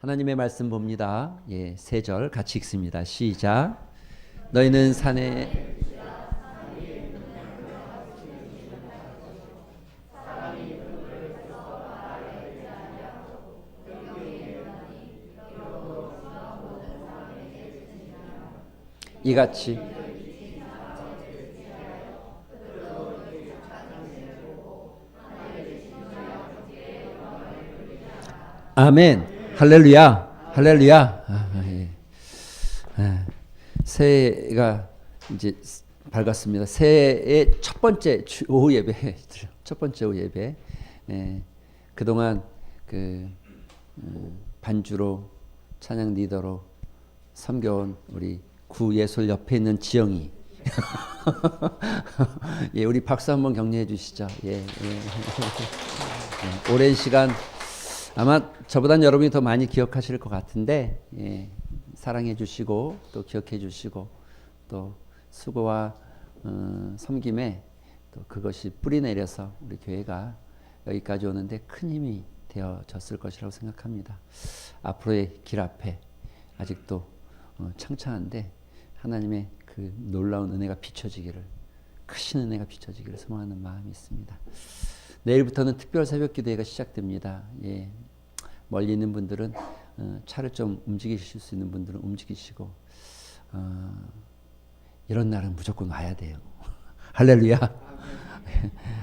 하나님의 말씀 봅니다. 예, 세 절 같이 읽습니다. 시작. 너희는 산에 이같이 아멘. 할렐루야. 할렐루야. 예. 새해가 이제 밝았습니다. 새해의 첫 번째 오후 예배, 첫 번째 오후 예배. 예. 그동안 반주로 찬양 리더로 섬겨온 우리 구예솔 옆에 있는 지영이. 예, 우리 박수 한번 격려해 주시죠. 예, 예. 예, 오랜 시간 아마 저보단 여러분이 더 많이 기억하실 것 같은데, 예, 사랑해 주시고 또 기억해 주시고 또 수고와 섬김에 또 그것이 뿌리 내려서 우리 교회가 여기까지 오는데 큰 힘이 되어졌을 것이라고 생각합니다. 앞으로의 길 앞에 아직도 창창한데 하나님의 그 놀라운 은혜가 비춰지기를, 크신 은혜가 비춰지기를 소망하는 마음이 있습니다. 내일부터는 특별 새벽 기도회가 시작됩니다. 예, 멀리 있는 분들은 차를 좀 움직이실 수 있는 분들은 움직이시고, 이런 날은 무조건 와야 돼요. 할렐루야.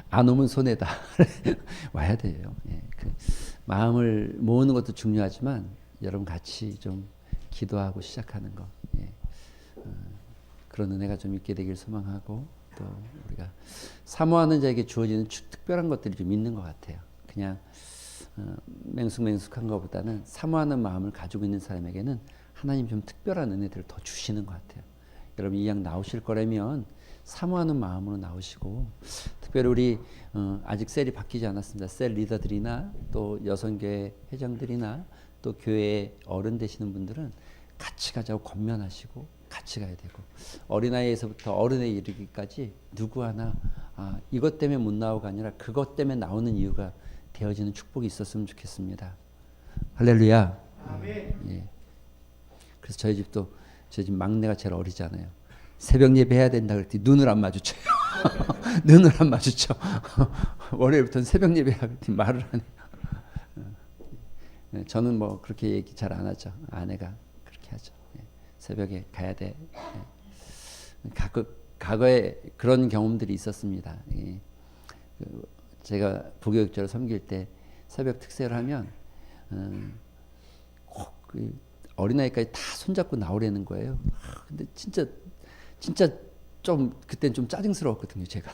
안 오면 손해다. 와야 돼요. 예, 마음을 모으는 것도 중요하지만 여러분 같이 좀 기도하고 시작하는 것, 예, 그런 은혜가 좀 있게 되길 소망하고, 또 우리가 사모하는 자에게 주어지는 특별한 것들이 좀 있는 것 같아요. 그냥 맹숙맹숙한 것보다는 사모하는 마음을 가지고 있는 사람에게는 하나님 좀 특별한 은혜들을 더 주시는 것 같아요. 여러분 이 양 나오실 거라면 사모하는 마음으로 나오시고, 특별히 우리 아직 셀이 바뀌지 않았습니다. 셀 리더들이나 또 여성교회 회장들이나 또 교회의 어른 되시는 분들은 같이 가자고 권면하시고 같이 가야 되고, 어린아이에서부터 어른에 이르기까지 누구 하나 이것 때문에 못 나오가 아니라 그것 때문에 나오는 이유가 되어지는 축복이 있었으면 좋겠습니다. 할렐루야. 예. 그래서 저희 집도, 저희 집 막내가 제일 어리잖아요. 새벽 예배 해야 된다 그랬더니 눈을 안 마주쳐요. 눈을 안 마주쳐. 월요일부터는 새벽 예배 해야 그랬더니 말을 안 해요. 저는 뭐 그렇게 얘기 잘 안 하죠. 아내가 그렇게 하죠. 새벽에 가야 돼. 과거에 그런 경험들이 있었습니다. 제가 부교육자로 섬길 때 새벽 특세를 하면 꼭 어린아이까지 다 손잡고 나오려는 거예요. 근데 진짜 좀 그때는 좀 짜증스러웠거든요. 제가.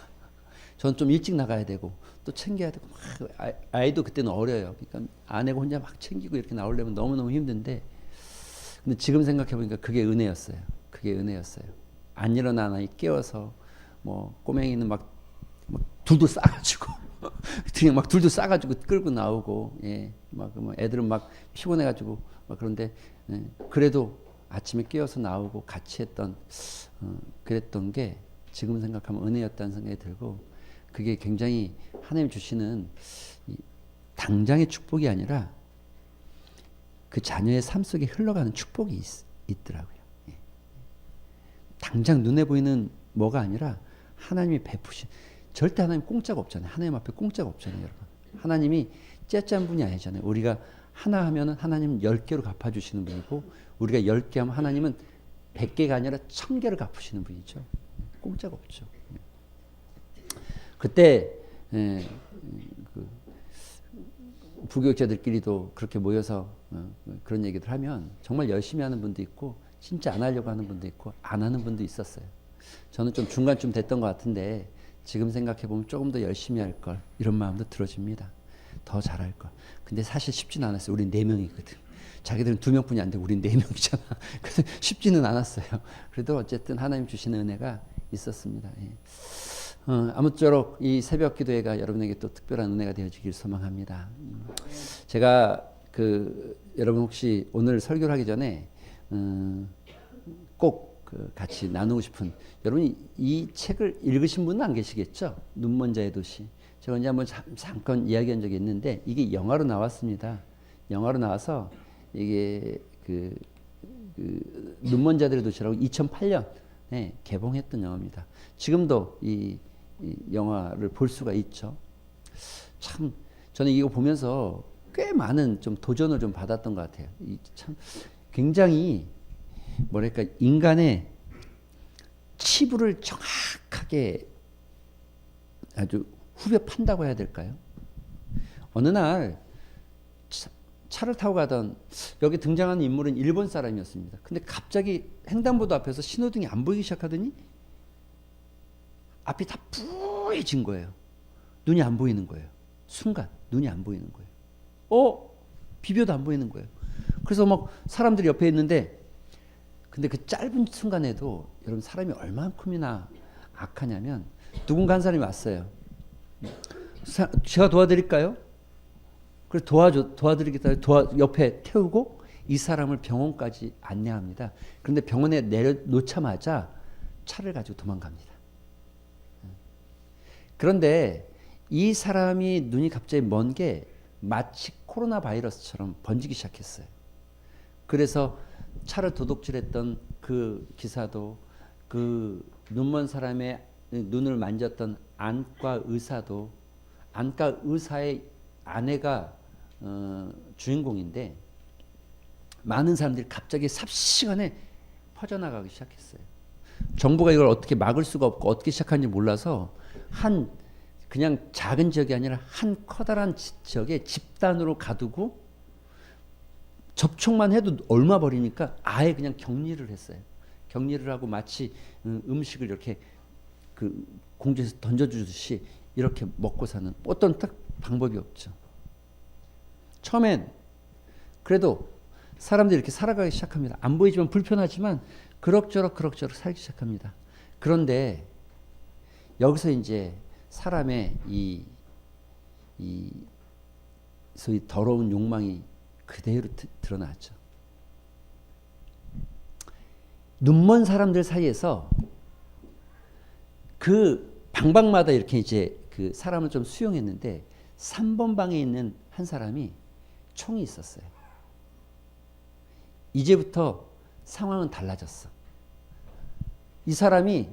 저는 좀 일찍 나가야 되고 또 챙겨야 되고, 아이도 그때는 어려요. 그러니까 아내가 혼자 막 챙기고 이렇게 나오려면 너무너무 힘든데, 근데 지금 생각해 보니까 그게 은혜였어요. 그게 은혜였어요. 안 일어나는 아이 깨워서 뭐 꼬맹이는 막 둘도 싸가지고 그냥 막 둘도 싸가지고 끌고 나오고, 예, 막 애들은 막 피곤해가지고 막 그런데, 예, 그래도 아침에 깨워서 나오고 같이 했던 그랬던 게 지금 생각하면 은혜였다는 생각이 들고, 그게 굉장히 하나님 주시는 당장의 축복이 아니라 그 자녀의 삶 속에 흘러가는 축복이 있더라고요. 예. 당장 눈에 보이는 뭐가 아니라 하나님이 베푸신, 절대 하나님 공짜가 없잖아요. 하나님 앞에 공짜가 없잖아요, 여러분. 하나님이 째짠 분이 아니잖아요. 우리가 하나 하면은 하나님은 10개로 갚아주시는 분이고, 우리가 10개 하면 하나님은 100개가 아니라 1000개를 갚으시는 분이죠. 공짜가 없죠. 그때 부교육자들끼리도 그렇게 모여서 그런 얘기들 하면 정말 열심히 하는 분도 있고 진짜 안 하려고 하는 분도 있고 안 하는 분도 있었어요. 저는 좀 중간쯤 됐던 것 같은데 지금 생각해 보면 조금 더 열심히 할 걸, 이런 마음도 들어집니다. 더 잘할 걸. 근데 사실 쉽지는 않았어요. 우린 4명이거든. 자기들은 2명뿐이 안 되고 우린 4명이잖아. 그래서 쉽지는 않았어요. 그래도 어쨌든 하나님 주시는 은혜가 있었습니다. 예. 아무쪼록 이 새벽 기도회가 여러분에게 또 특별한 은혜가 되어지길 소망합니다. 제가 여러분 혹시 오늘 설교를 하기 전에 꼭 같이 나누고 싶은, 여러분이 이 책을 읽으신 분은 안 계시겠죠? 눈먼 자의 도시. 제가 언제 한번 잠깐 이야기한 적이 있는데 이게 영화로 나왔습니다. 영화로 나와서 이게 그 눈먼 자들의 도시라고 2008년에 개봉했던 영화입니다. 지금도 이 영화를 볼 수가 있죠. 참 저는 이거 보면서 꽤 많은 좀 도전을 좀 받았던 것 같아요. 이 참 굉장히 뭐랄까 인간의 치부를 정확하게 아주 후벼 판다고 해야 될까요? 어느 날 차를 타고 가던 여기 등장하는 인물은 일본 사람이었습니다. 근데 갑자기 횡단보도 앞에서 신호등이 안 보이기 시작하더니 앞이 다 뿌해진 거예요. 눈이 안 보이는 거예요. 순간 눈이 안 보이는 거예요. 비벼도 안 보이는 거예요. 그래서 막 사람들이 옆에 있는데 근데 그 짧은 순간에도 여러분 사람이 얼만큼이나 악하냐면 누군가 한 사람이 왔어요. 제가 도와드릴까요? 그래서 도와드리겠다. 옆에 태우고 이 사람을 병원까지 안내합니다. 그런데 병원에 내려놓자마자 차를 가지고 도망갑니다. 그런데 이 사람이 눈이 갑자기 먼 게 마치 코로나 바이러스처럼 번지기 시작했어요. 그래서 차를 도둑질했던 그 기사도 그 눈먼 사람의 눈을 만졌던 안과 의사도 안과 의사의 아내가 주인공인데 많은 사람들이 갑자기 삽시간에 퍼져나가기 시작했어요. 정부가 이걸 어떻게 막을 수가 없고 어떻게 시작하는지 몰라서 그냥 작은 지역이 아니라 한 커다란 지역에 집단으로 가두고 접촉만 해도 얼마 버리니까 아예 그냥 격리를 했어요. 격리를 하고 마치 음식을 이렇게 그 공중에서 던져주듯이 이렇게 먹고 사는 어떤 딱 방법이 없죠. 처음엔 그래도 사람들이 이렇게 살아가기 시작합니다. 안 보이지만 불편하지만 그럭저럭 살기 시작합니다. 그런데 여기서 이제 사람의 이 소위 더러운 욕망이 그대로 드러나죠. 눈먼 사람들 사이에서 그 방방마다 이렇게 이제 그 사람을 좀 수용했는데 3번 방에 있는 한 사람이 총이 있었어요. 이제부터 상황은 달라졌어. 이 사람이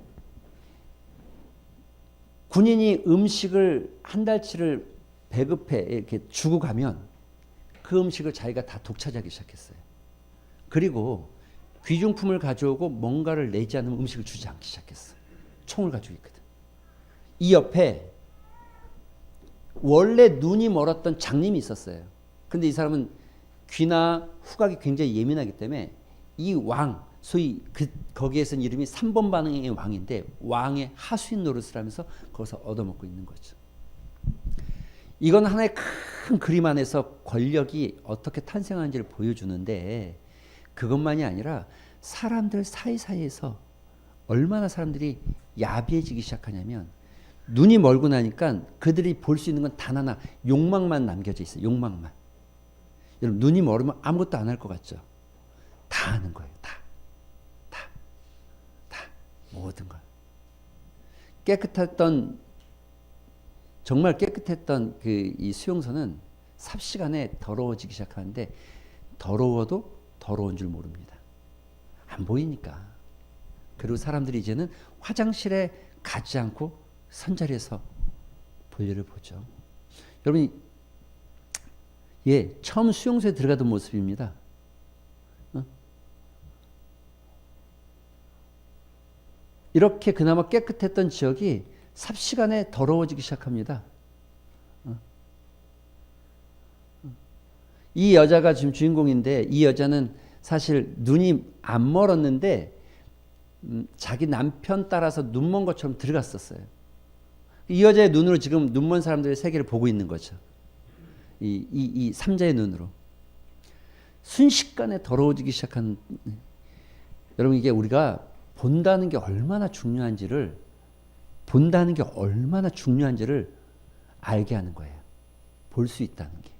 군인이 음식을 한 달치를 배급해 이렇게 주고 가면 그 음식을 자기가 다 독차지하기 시작했어요. 그리고 귀중품을 가져오고 뭔가를 내지 않으면 음식을 주지 않기 시작했어. 총을 가지고 있거든. 이 옆에 원래 눈이 멀었던 장님이 있었어요. 근데 이 사람은 귀나 후각이 굉장히 예민하기 때문에 이 왕, 소위 거기에서는 이름이 3번 방의 왕인데 왕의 하수인 노릇을 하면서 거기서 얻어먹고 있는 거죠. 이건 하나의 큰 그림 안에서 권력이 어떻게 탄생하는지를 보여주는데 그것만이 아니라 사람들 사이사이에서 얼마나 사람들이 야비해지기 시작하냐면 눈이 멀고 나니까 그들이 볼 수 있는 건 단 하나, 욕망만 남겨져 있어요. 욕망만. 여러분 눈이 멀으면 아무것도 안 할 것 같죠? 다 하는 거예요. 다. 모든 걸. 정말 깨끗했던 이 수용소는 삽시간에 더러워지기 시작하는데 더러워도 더러운 줄 모릅니다. 안 보이니까. 그리고 사람들이 이제는 화장실에 가지 않고 선자리에서 볼일을 보죠. 여러분이 처음 수용소에 들어가던 모습입니다. 이렇게 그나마 깨끗했던 지역이 삽시간에 더러워지기 시작합니다. 이 여자가 지금 주인공인데 이 여자는 사실 눈이 안 멀었는데 자기 남편 따라서 눈먼 것처럼 들어갔었어요. 이 여자의 눈으로 지금 눈먼 사람들의 세계를 보고 있는 거죠. 이 삼자의 눈으로. 순식간에 더러워지기 시작한 여러분 이게 우리가 본다는 게 얼마나 중요한지를 알게 하는 거예요. 볼 수 있다는 게.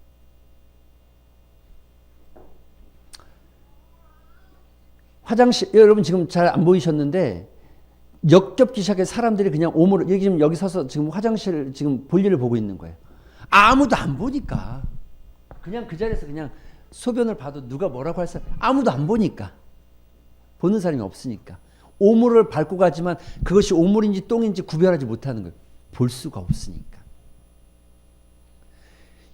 화장실 여러분 지금 잘 안 보이셨는데 역겹기 시작해 사람들이 그냥 오므로 여기 서서 지금 화장실 지금 볼일을 보고 있는 거예요. 아무도 안 보니까 그냥 그 자리에서 그냥 소변을 봐도 누가 뭐라고 할 사람 아무도 안 보니까. 보는 사람이 없으니까. 오물을 밟고 가지만 그것이 오물인지 똥인지 구별하지 못하는 거예요. 볼 수가 없으니까.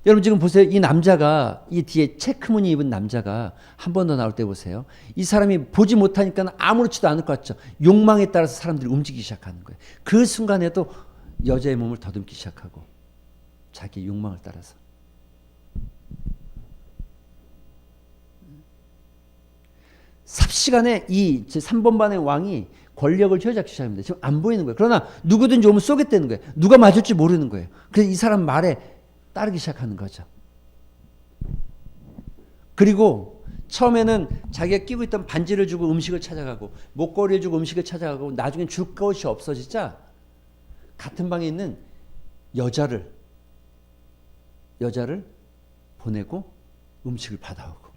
여러분 지금 보세요. 이 남자가 이 뒤에 체크무늬 입은 남자가 한 번 더 나올 때 보세요. 이 사람이 보지 못하니까 아무렇지도 않을 것 같죠. 욕망에 따라서 사람들이 움직이기 시작하는 거예요. 그 순간에도 여자의 몸을 더듬기 시작하고 자기의 욕망을 따라서. 삽시간에 이 3번 반의 왕이 권력을 휘어잡기 시작합니다. 지금 안 보이는 거예요. 그러나 누구든지 오면 쏘겠다는 거예요. 누가 맞을지 모르는 거예요. 그래서 이 사람 말에 따르기 시작하는 거죠. 그리고 처음에는 자기가 끼고 있던 반지를 주고 음식을 찾아가고 목걸이를 주고 음식을 찾아가고 나중엔 줄 것이 없어지자 같은 방에 있는 여자를 보내고 음식을 받아오고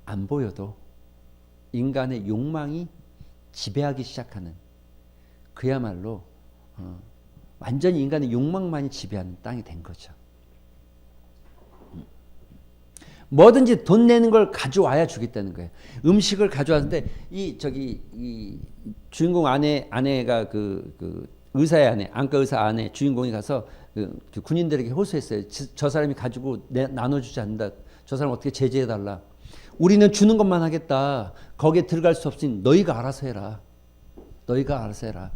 안 보여도 인간의 욕망이 지배하기 시작하는 그야말로 완전히 인간의 욕망만이 지배하는 땅이 된 거죠. 뭐든지 돈 내는 걸 가져와야 주겠다는 거예요. 음식을 가져왔는데 이 주인공 아내가 그 의사의 아내, 안과 의사 아내 주인공이 가서 그 군인들에게 호소했어요. 저 사람이 가지고 나눠주지 않는다. 저 사람 어떻게 제재해달라. 우리는 주는 것만 하겠다. 거기에 들어갈 수 없으니 너희가 알아서 해라. 너희가 알아서 해라.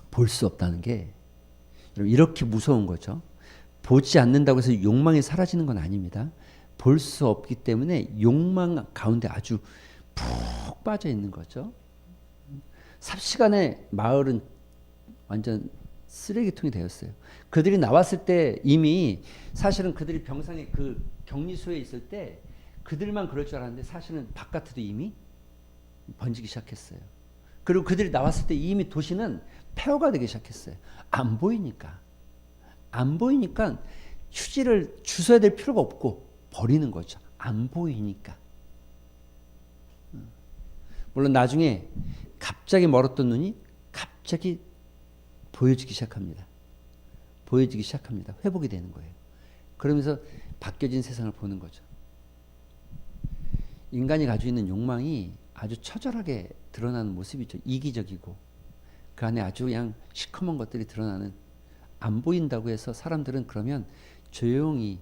볼 수 없다는 게 이렇게 무서운 거죠. 보지 않는다고 해서 욕망이 사라지는 건 아닙니다. 볼 수 없기 때문에 욕망 가운데 아주 푹 빠져 있는 거죠. 삽시간에 마을은 완전 쓰레기통이 되었어요. 그들이 나왔을 때 이미 사실은 그들이 병상에 그 격리소에 있을 때 그들만 그럴 줄 알았는데 사실은 바깥에도 이미 번지기 시작했어요. 그리고 그들이 나왔을 때 이미 도시는 폐허가 되기 시작했어요. 안 보이니까 휴지를 주워야 될 필요가 없고 버리는 거죠. 안 보이니까. 물론 나중에 갑자기 멀었던 눈이 갑자기 보여지기 시작합니다. 회복이 되는 거예요. 그러면서 바뀌어진 세상을 보는 거죠. 인간이 가지고 있는 욕망이 아주 처절하게 드러나는 모습이죠. 이기적이고 그 안에 아주 그냥 시커먼 것들이 드러나는. 안 보인다고 해서 사람들은 그러면 조용히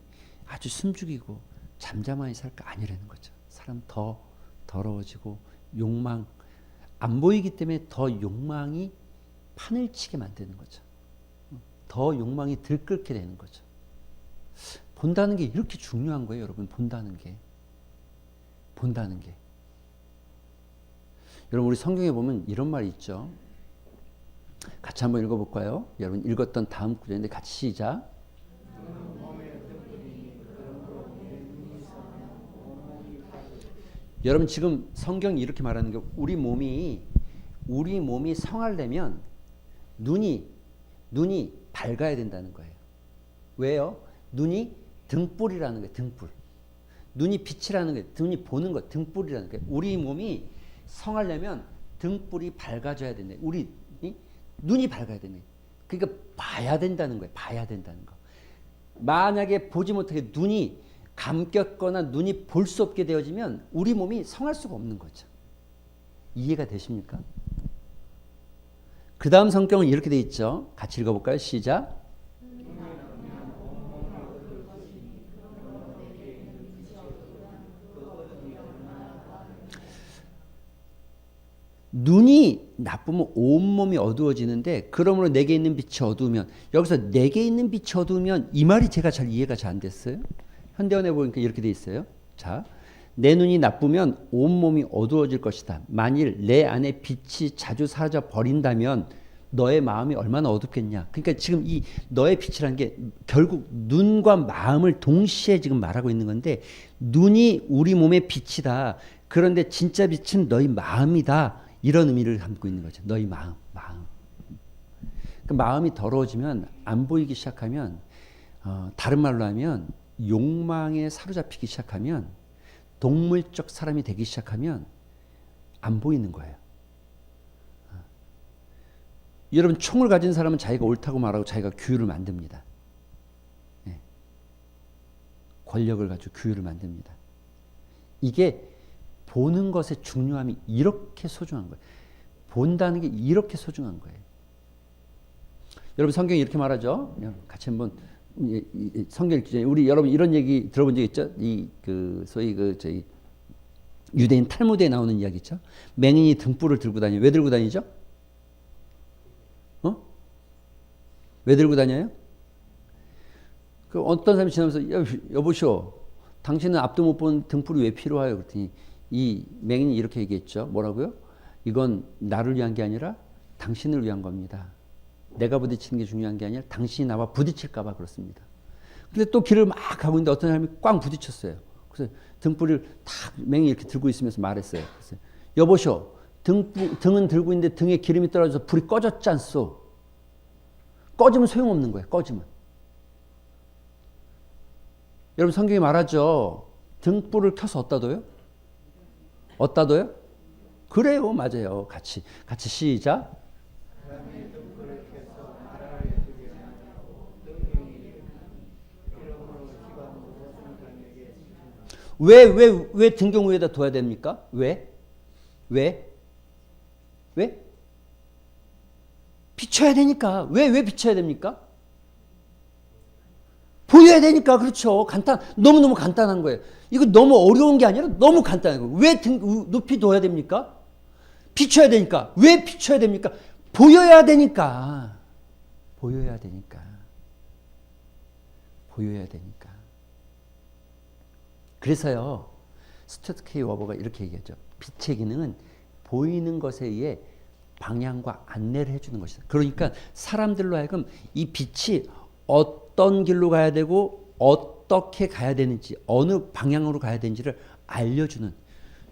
아주 숨죽이고 잠잠하게 살까? 아니라는 거죠. 사람 더 더러워지고 욕망 안 보이기 때문에 더 욕망이 판을 치게 만드는 거죠. 더 욕망이 들끓게 되는 거죠. 본다는 게 이렇게 중요한 거예요, 여러분. 본다는 게. 여러분 우리 성경에 보면 이런 말이 있죠. 같이 한번 읽어볼까요? 여러분 읽었던 다음 구절인데 같이 시작. 여러분 지금 성경이 이렇게 말하는 게 우리 몸이 성하려면 눈이 밝아야 된다는 거예요. 왜요? 눈이 등불이라는 거예요. 등불. 눈이 빛이라는 거예요. 눈이 보는 거 등불이라는 거예요. 우리 몸이 성하려면 등불이 밝아져야 된다. 우리 눈이 밝아야 되네. 그러니까 봐야 된다는 거예요. 봐야 된다는 거. 만약에 보지 못하게 눈이 감겼거나 눈이 볼 수 없게 되어지면 우리 몸이 성할 수가 없는 거죠. 이해가 되십니까? 그 다음 성경은 이렇게 돼 있죠. 같이 읽어볼까요? 시작. 눈이 나쁘면 온몸이 어두워지는데 그러므로 내게 있는 빛이 어두우면 여기서 내게 있는 빛이 어두우면 이 말이 제가 잘 이해가 잘 안 됐어요. 현대원에 보니까 이렇게 돼 있어요. 자, 내 눈이 나쁘면 온몸이 어두워질 것이다. 만일 내 안에 빛이 자주 사라져 버린다면 너의 마음이 얼마나 어둡겠냐. 그러니까 지금 이 너의 빛이라는 게 결국 눈과 마음을 동시에 지금 말하고 있는 건데 눈이 우리 몸의 빛이다. 그런데 진짜 빛은 너희 마음이다. 이런 의미를 담고 있는 거죠. 너희 마음. 그 마음이 더러워지면 안 보이기 시작하면 다른 말로 하면 욕망에 사로잡히기 시작하면 동물적 사람이 되기 시작하면 안 보이는 거예요. 여러분 총을 가진 사람은 자기가 옳다고 말하고 자기가 규율을 만듭니다. 권력을 가지고 규율을 만듭니다. 이게 보는 것의 중요함이 이렇게 소중한 거예요. 본다는 게 이렇게 소중한 거예요. 여러분 성경이 이렇게 말하죠. 같이 한번 성경 읽기 전에 우리 여러분 이런 얘기 들어본 적 있죠? 소위 저희 유대인 탈무드에 나오는 이야기 있죠? 맹인이 등불을 들고 다녀요. 왜 들고 다니죠? 왜 들고 다녀요? 그 어떤 사람이 지나면서 여보시오, 당신은 앞도 못 본 등불이 왜 필요해요? 그랬더니 이 맹인이 이렇게 얘기했죠. 뭐라고요? 이건 나를 위한 게 아니라 당신을 위한 겁니다. 내가 부딪히는 게 중요한 게 아니라 당신이 나와 부딪힐까 봐 그렇습니다. 근데 또 길을 막 가고 있는데 어떤 사람이 꽝 부딪혔어요. 그래서 등불을 탁 맹인이 이렇게 들고 있으면서 말했어요. 그래서 여보시오, 등은 들고 있는데 등에 기름이 떨어져서 불이 꺼졌지 않소? 꺼지면 소용없는 거예요. 꺼지면. 여러분 성경이 말하죠. 등불을 켜서 어디다 둬요? 어디다 둬요? 그래요. 맞아요. 같이 시작. 왜 등경 위에다 둬야 됩니까? 왜? 비춰야 되니까. 왜 비춰야 됩니까? 보여야 되니까. 그렇죠. 너무너무 간단한 거예요. 이거 너무 어려운 게 아니라 너무 간단한 거예요. 왜 높이 둬야 됩니까? 비춰야 되니까. 왜 비춰야 됩니까? 보여야 되니까. 보여야 되니까. 그래서요, 스튜어트 K 워버가 이렇게 얘기하죠. 빛의 기능은 보이는 것에 의해 방향과 안내를 해주는 것이다. 그러니까 사람들로 하여금 이 빛이 어떤 길로 가야 되고 어떻게 가야 되는지, 어느 방향으로 가야 되는지를 알려주는.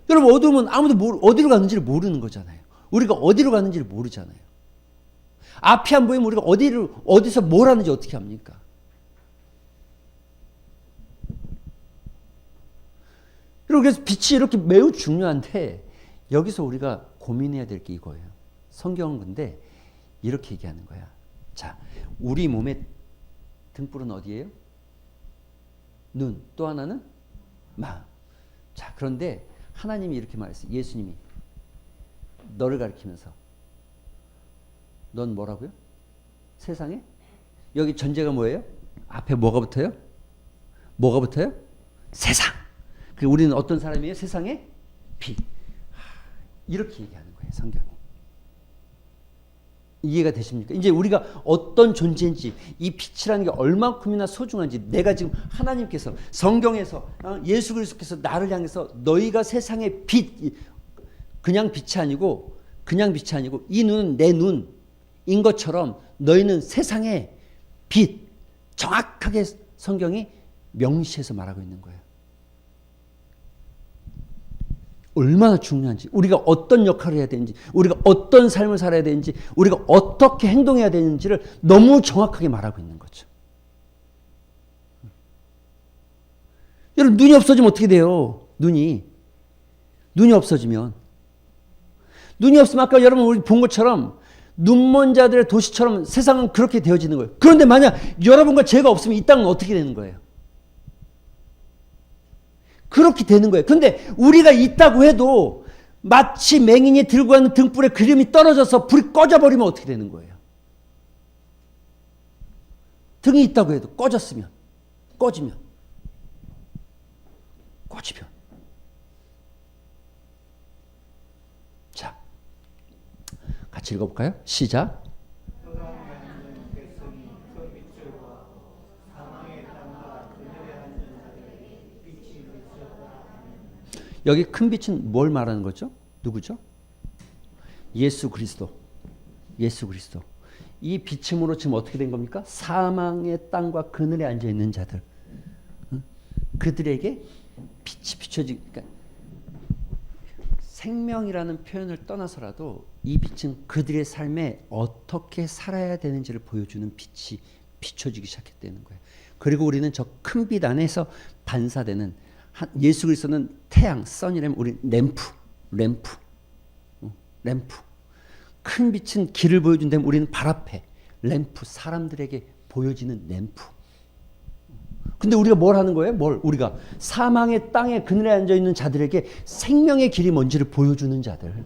여러분 어두우면 아무도 어디로 가는지를 모르는 거잖아요. 우리가 어디로 가는지를 모르잖아요. 앞이 안 보이면 우리가 어디서 뭘 하는지 어떻게 합니까? 그래서 빛이 이렇게 매우 중요한데 여기서 우리가 고민해야 될 게 이거예요. 성경은 근데 이렇게 얘기하는 거야. 자, 우리 몸의 등불은 어디예요? 눈. 또 하나는 마음. 자, 그런데 하나님이 이렇게 말했어요. 예수님이 너를 가리키면서 넌 뭐라고요? 세상에? 여기 전제가 뭐예요? 앞에 뭐가 붙어요? 세상. 우리는 어떤 사람이에요? 세상의 빛. 이렇게 얘기하는 거예요. 성경이. 이해가 되십니까? 이제 우리가 어떤 존재인지, 이 빛이라는 게 얼만큼이나 소중한지, 내가 지금 하나님께서 성경에서 예수 그리스도께서 나를 향해서 너희가 세상의 빛, 그냥 빛이 아니고 이 눈은 내 눈인 것처럼 너희는 세상의 빛, 정확하게 성경이 명시해서 말하고 있는 거예요. 얼마나 중요한지, 우리가 어떤 역할을 해야 되는지, 우리가 어떤 삶을 살아야 되는지, 우리가 어떻게 행동해야 되는지를 너무 정확하게 말하고 있는 거죠. 여러분 눈이 없어지면 어떻게 돼요? 눈이 없어지면 아까 여러분 우리 본 것처럼 눈먼 자들의 도시처럼 세상은 그렇게 되어지는 거예요. 그런데 만약 여러분과 제가 없으면 이 땅은 어떻게 되는 거예요? 그렇게 되는 거예요. 근데 우리가 있다고 해도 마치 맹인이 들고 가는 등불에 기름이 떨어져서 불이 꺼져버리면 어떻게 되는 거예요? 등이 있다고 해도 꺼지면 자, 같이 읽어볼까요? 시작. 여기 큰 빛은 뭘 말하는 거죠? 누구죠? 예수 그리스도. 이 빛임으로 지금 어떻게 된 겁니까? 사망의 땅과 그늘에 앉아 있는 자들, 그들에게 빛이 비춰지니까, 생명이라는 표현을 떠나서라도 이 빛은 그들의 삶에 어떻게 살아야 되는지를 보여주는 빛이 비춰지기 시작했다는 거예요. 그리고 우리는 저 큰 빛 안에서 반사되는, 예수 그리스도는 태양, 선이라면 우리 램프. 큰 빛은 길을 보여준다면 우리는 발 앞에 램프, 사람들에게 보여지는 램프. 근데 우리가 뭘 하는 거예요? 우리가 사망의 땅에 그늘에 앉아 있는 자들에게 생명의 길이 뭔지를 보여주는 자들,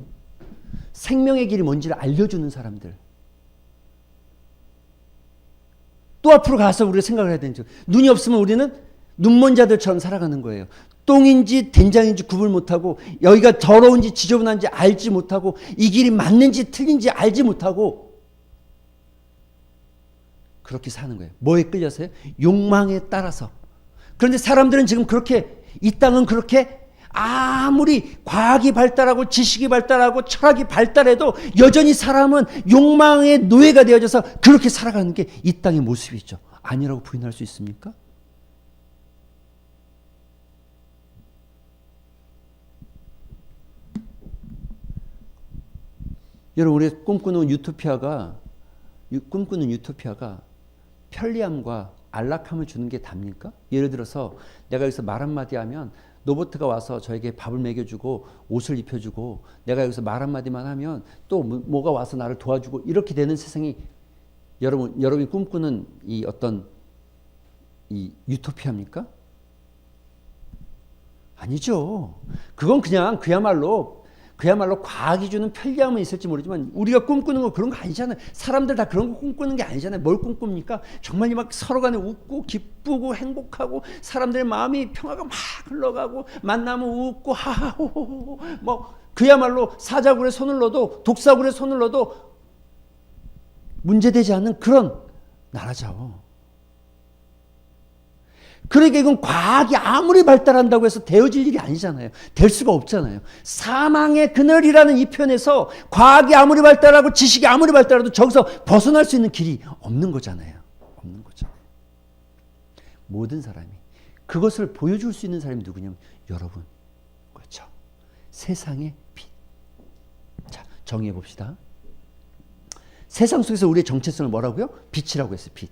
생명의 길이 뭔지를 알려주는 사람들. 또 앞으로 가서 우리가 생각을 해야 되는, 눈이 없으면 우리는 눈먼 자들처럼 살아가는 거예요. 똥인지 된장인지 구분 못하고, 여기가 더러운지 지저분한지 알지 못하고, 이 길이 맞는지 틀린지 알지 못하고 그렇게 사는 거예요. 뭐에 끌려서요? 욕망에 따라서. 그런데 사람들은 지금 그렇게, 이 땅은 그렇게 아무리 과학이 발달하고 지식이 발달하고 철학이 발달해도 여전히 사람은 욕망의 노예가 되어져서 그렇게 살아가는 게 이 땅의 모습이죠. 아니라고 부인할 수 있습니까? 여러분, 우리가 꿈꾸는 유토피아가 편리함과 안락함을 주는 게 답니까? 예를 들어서 내가 여기서 말 한마디 하면 로봇가 와서 저에게 밥을 먹여주고 옷을 입혀주고, 내가 여기서 말 한마디만 하면 또 뭐가 와서 나를 도와주고, 이렇게 되는 세상이 여러분이 꿈꾸는 이 어떤 이 유토피아입니까? 아니죠. 그건 그냥 그야말로 과학이 주는 편리함은 있을지 모르지만 우리가 꿈꾸는 거 그런 거 아니잖아요. 사람들 다 그런 거 꿈꾸는 게 아니잖아요. 뭘 꿈꿉니까? 정말 막 서로 간에 웃고 기쁘고 행복하고, 사람들의 마음이 평화가 막 흘러가고, 만나면 웃고 하하호호호, 뭐 그야말로 사자굴에 손을 넣어도, 독사굴에 손을 넣어도 문제되지 않는 그런 나라죠. 그러니까 이건 과학이 아무리 발달한다고 해서 되어질 일이 아니잖아요. 될 수가 없잖아요. 사망의 그늘이라는 이 표현에서 과학이 아무리 발달하고 지식이 아무리 발달해도 저기서 벗어날 수 있는 길이 없는 거잖아요. 없는 거잖아요. 모든 사람이 그것을 보여줄 수 있는 사람이 누구냐면 여러분. 그렇죠. 세상의 빛. 자, 정의해 봅시다. 세상 속에서 우리의 정체성을 뭐라고요? 빛이라고 했어요. 빛.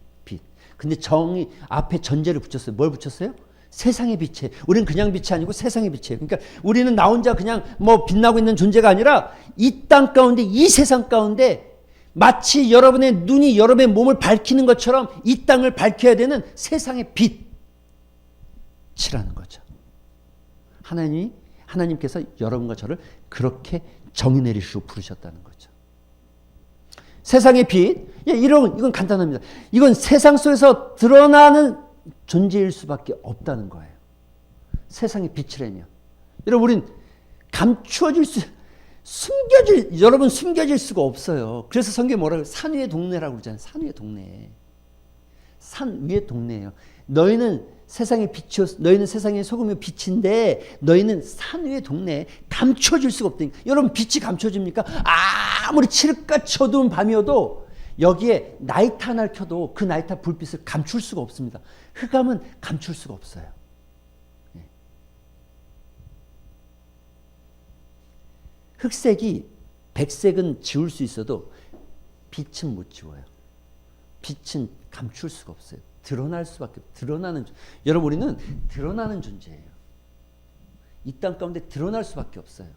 근데 정의 앞에 전제를 붙였어요. 뭘 붙였어요? 세상의 빛에. 우리는 그냥 빛이 아니고 세상의 빛이에요. 그러니까 우리는 나 혼자 그냥 뭐 빛나고 있는 존재가 아니라 이 땅 가운데, 이 세상 가운데 마치 여러분의 눈이 여러분의 몸을 밝히는 것처럼 이 땅을 밝혀야 되는 세상의 빛이라는 거죠. 하나님께서 여러분과 저를 그렇게 정의 내리시고 부르셨다는 거죠. 세상의 빛. 이건 간단합니다. 이건 세상 속에서 드러나는 존재일 수밖에 없다는 거예요. 세상의 빛이라면. 여러분, 우린 여러분 숨겨질 수가 없어요. 그래서 성경에 뭐라고 해요? 산 위의 동네라고 그러잖아요. 산 위의 동네. 산 위의 동네예요. 너희는 세상의 빛이었, 너희는 세상의 소금의 빛인데 너희는 산 위의 동네에 감춰질 수가 없다니까. 여러분, 빛이 감춰집니까? 아무리 칠흑같이 어두운 밤이어도 여기에 나이트 하나를 켜도 그 나이트 불빛을 감출 수가 없습니다. 흑암은 감출 수가 없어요. 흑색이 백색은 지울 수 있어도 빛은 못 지워요. 빛은 감출 수가 없어요. 드러날 수밖에. 여러분, 우리는 드러나는 존재예요. 이 땅 가운데 드러날 수밖에 없어요.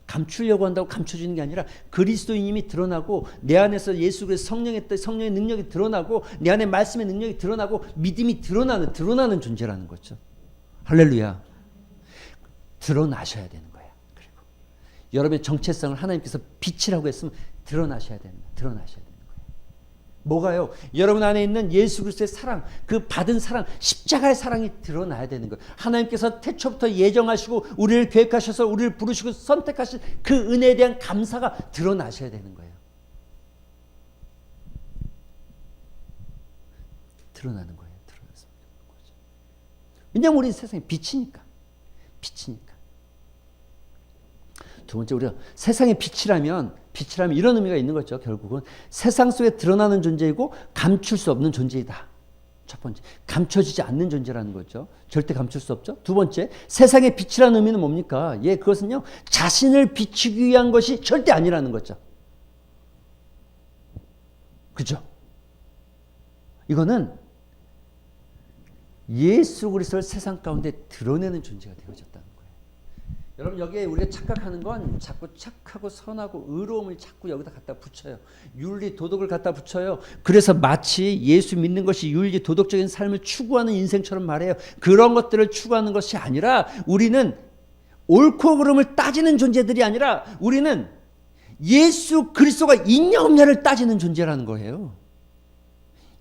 감추려고 한다고 감춰지는 게 아니라 그리스도인임이 드러나고, 내 안에서 예수 그리스도 성령의 능력이 드러나고, 내 안에 말씀의 능력이 드러나고, 믿음이 드러나는 존재라는 거죠. 할렐루야. 드러나셔야 되는 거예요. 그리고 여러분의 정체성을 하나님께서 빛이라고 했으면 드러나셔야 됩니다. 드러나셔야 돼요. 뭐가요? 여러분 안에 있는 예수 그리스도의 사랑, 그 받은 사랑, 십자가의 사랑이 드러나야 되는 거예요. 하나님께서 태초부터 예정하시고 우리를 계획하셔서 우리를 부르시고 선택하신 그 은혜에 대한 감사가 드러나셔야 되는 거예요. 드러나는 거예요. 드러나서. 왜냐하면 우리 세상에 빛이니까. 두 번째, 우리가 세상의 빛이라면 이런 의미가 있는 거죠. 결국은 세상 속에 드러나는 존재이고 감출 수 없는 존재이다. 첫 번째, 감춰지지 않는 존재라는 거죠. 절대 감출 수 없죠. 두 번째, 세상의 빛이라는 의미는 뭡니까? 그것은요, 자신을 비추기 위한 것이 절대 아니라는 거죠. 그죠? 이거는 예수 그리스도를 세상 가운데 드러내는 존재가 되어졌다는 거예요. 여러분 여기에 우리가 착각하는 건 자꾸 착하고 선하고 의로움을 자꾸 여기다 갖다 붙여요. 윤리 도덕을 갖다 붙여요. 그래서 마치 예수 믿는 것이 윤리 도덕적인 삶을 추구하는 인생처럼 말해요. 그런 것들을 추구하는 것이 아니라 우리는 옳고 그름을 따지는 존재들이 아니라 우리는 예수 그리스도가 있냐 없냐를 따지는 존재라는 거예요.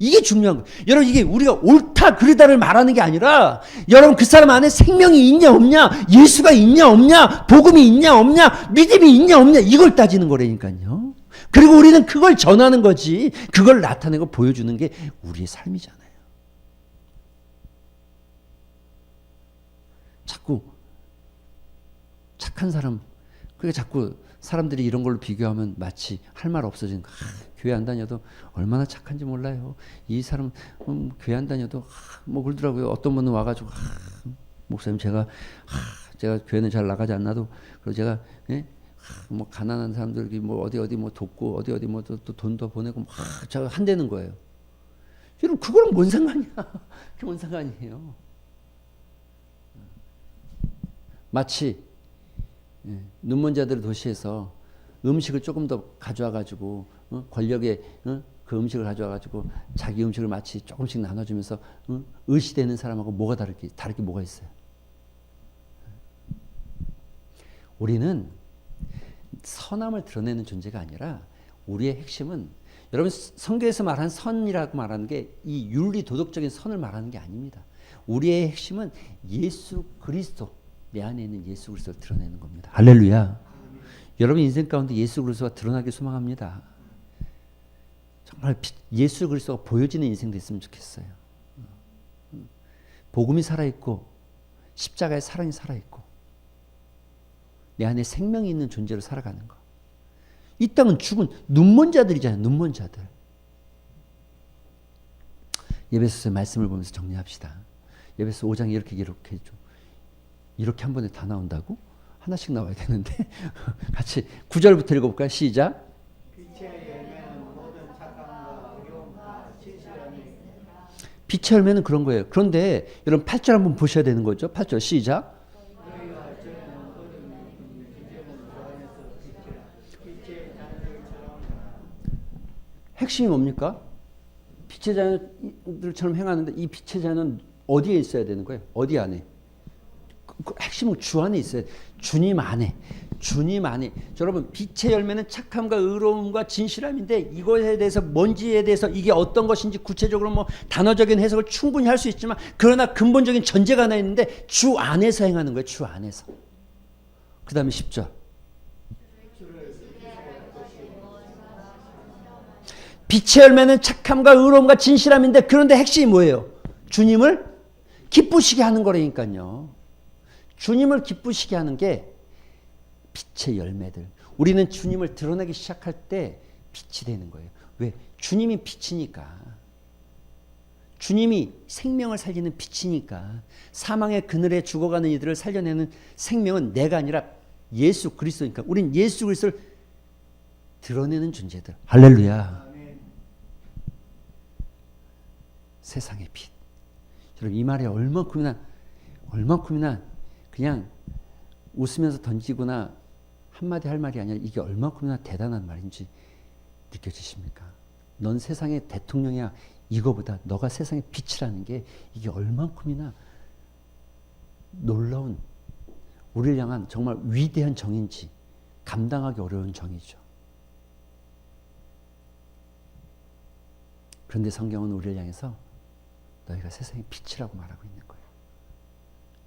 이게 중요한 거예요. 여러분 이게 우리가 옳다 그르다를 말하는 게 아니라 여러분 그 사람 안에 생명이 있냐 없냐, 예수가 있냐 없냐, 복음이 있냐 없냐, 믿음이 있냐 없냐 이걸 따지는 거라니까요. 그리고 우리는 그걸 전하는 거지, 그걸 나타내고 보여주는 게 우리의 삶이잖아요. 자꾸 착한 사람, 그러니까 자꾸 사람들이 이런 걸로 비교하면 마치 할 말 없어지는 거. 교회 안 다녀도 얼마나 착한지 몰라요. 이 사람 교회 안 다녀도 뭐 그러더라고요. 어떤 분은 와가지고 목사님 제가 교회는 잘 나가지 않나도 그리고 제가 뭐 가난한 사람들 뭐 어디 뭐 돕고 어디 뭐 또 돈 더 보내고 막 제가 한대는 거예요. 여러분 그거랑 뭔 상관이야? 그게 뭔 상관이에요? 마치 눈먼 자들의 도시에서 음식을 조금 더 가져와 가지고 권력의 그 음식을 가져와 가지고 자기 음식을 마치 조금씩 나눠주면서 의시되는 사람하고 뭐가 다르게 뭐가 있어요? 우리는 선함을 드러내는 존재가 아니라 우리의 핵심은 여러분 성경에서 말한 선이라고 말하는 게 이 윤리 도덕적인 선을 말하는 게 아닙니다. 우리의 핵심은 예수 그리스도, 내 안에 있는 예수 그리스도를 드러내는 겁니다. 할렐루야. 여러분 인생 가운데 예수 그리스도가 드러나길 소망합니다. 정말 예수 그리스도가 보여지는 인생 됐으면 좋겠어요. 복음이 살아있고 십자가의 사랑이 살아있고 내 안에 생명이 있는 존재로 살아가는 거. 이 땅은 죽은 눈먼 자들이잖아요. 눈먼 자들. 에베소서의 말씀을 보면서 정리합시다. 에베소 5장에 이렇게 기록해줘. 이렇게 한 번에 다 나온다고? 하나씩 나와야 되는데 같이 9절부터 읽어볼까요? 시작. 빛의 열매는 그런 거예요. 그런데 여러분 8절 한번 보셔야 되는 거죠. 8절 시작. 핵심이 뭡니까? 빛의 자녀들처럼 행하는데 이 빛의 자녀는 어디에 있어야 되는 거예요? 어디 안에? 그 핵심은 주 안에 있어요. 주님 안에. 주님 안에. 여러분 빛의 열매는 착함과 의로움과 진실함인데 이것에 대해서 뭔지에 대해서 이게 어떤 것인지 구체적으로 뭐 단어적인 해석을 충분히 할 수 있지만 그러나 근본적인 전제가 하나 있는데 주 안에서 행하는 거예요. 주 안에서. 그 다음에 10절. 빛의 열매는 착함과 의로움과 진실함인데 그런데 핵심이 뭐예요? 주님을 기쁘시게 하는 거라니까요. 주님을 기쁘시게 하는 게 빛의 열매들. 우리는 주님을 드러내기 시작할 때 빛이 되는 거예요. 왜? 주님이 빛이니까. 주님이 생명을 살리는 빛이니까. 사망의 그늘에 죽어가는 이들을 살려내는 생명은 내가 아니라 예수 그리스도니까. 우린 예수 그리스도를 드러내는 존재들. 할렐루야. 세상의 빛. 여러분 이 말이 얼마큼이나 그냥 웃으면서 던지거나 한마디 할 말이 아니라 이게 얼마큼이나 대단한 말인지 느껴지십니까? 넌 세상의 대통령이야. 이거보다 너가 세상의 빛이라는 게 이게 얼마큼이나 놀라운 우리를 향한 정말 위대한 정인지 감당하기 어려운 정이죠. 그런데 성경은 우리를 향해서 너희가 세상의 빛이라고 말하고 있는 거예요.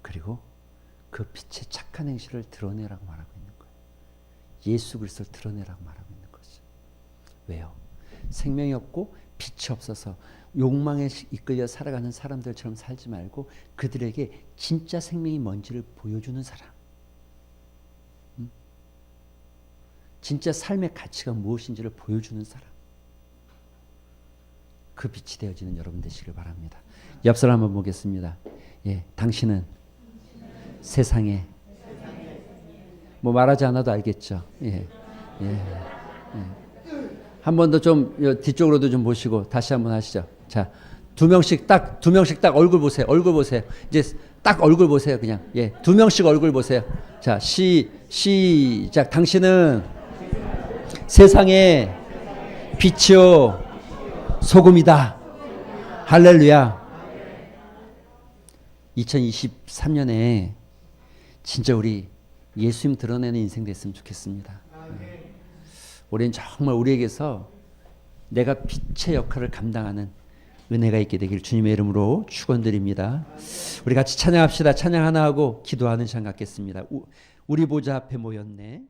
그리고 그 빛의 착한 행실을 드러내라고 말하고 있는 거예요. 예수 그리스도를 드러내라고 말하고 있는 거죠. 왜요? 생명이 없고 빛이 없어서 욕망에 이끌려 살아가는 사람들처럼 살지 말고 그들에게 진짜 생명이 뭔지를 보여주는 사람. 진짜 삶의 가치가 무엇인지를 보여주는 사람. 그 빛이 되어지는 여러분 되시길 바랍니다. 옆 사람 한번 보겠습니다. 예, 당신은 세상에 뭐 말하지 않아도 알겠죠. 예, 예, 예. 한 번 더 좀 뒤쪽으로도 좀 보시고 다시 한번 하시죠. 자, 두 명씩 딱 얼굴 보세요. 얼굴 보세요. 이제 딱 얼굴 보세요. 그냥 예, 두 명씩 얼굴 보세요. 자, 시작. 당신은 세상의 빛이요 소금이다. 할렐루야. 2023년에 진짜 우리 예수님 드러내는 인생 됐으면 좋겠습니다. 올해는 정말 우리에게서 내가 빛의 역할을 감당하는 은혜가 있게 되길 주님의 이름으로 축원드립니다. 우리 같이 찬양합시다. 찬양 하나 하고 기도하는 시간 갖겠습니다. 우리 보좌 앞에 모였네.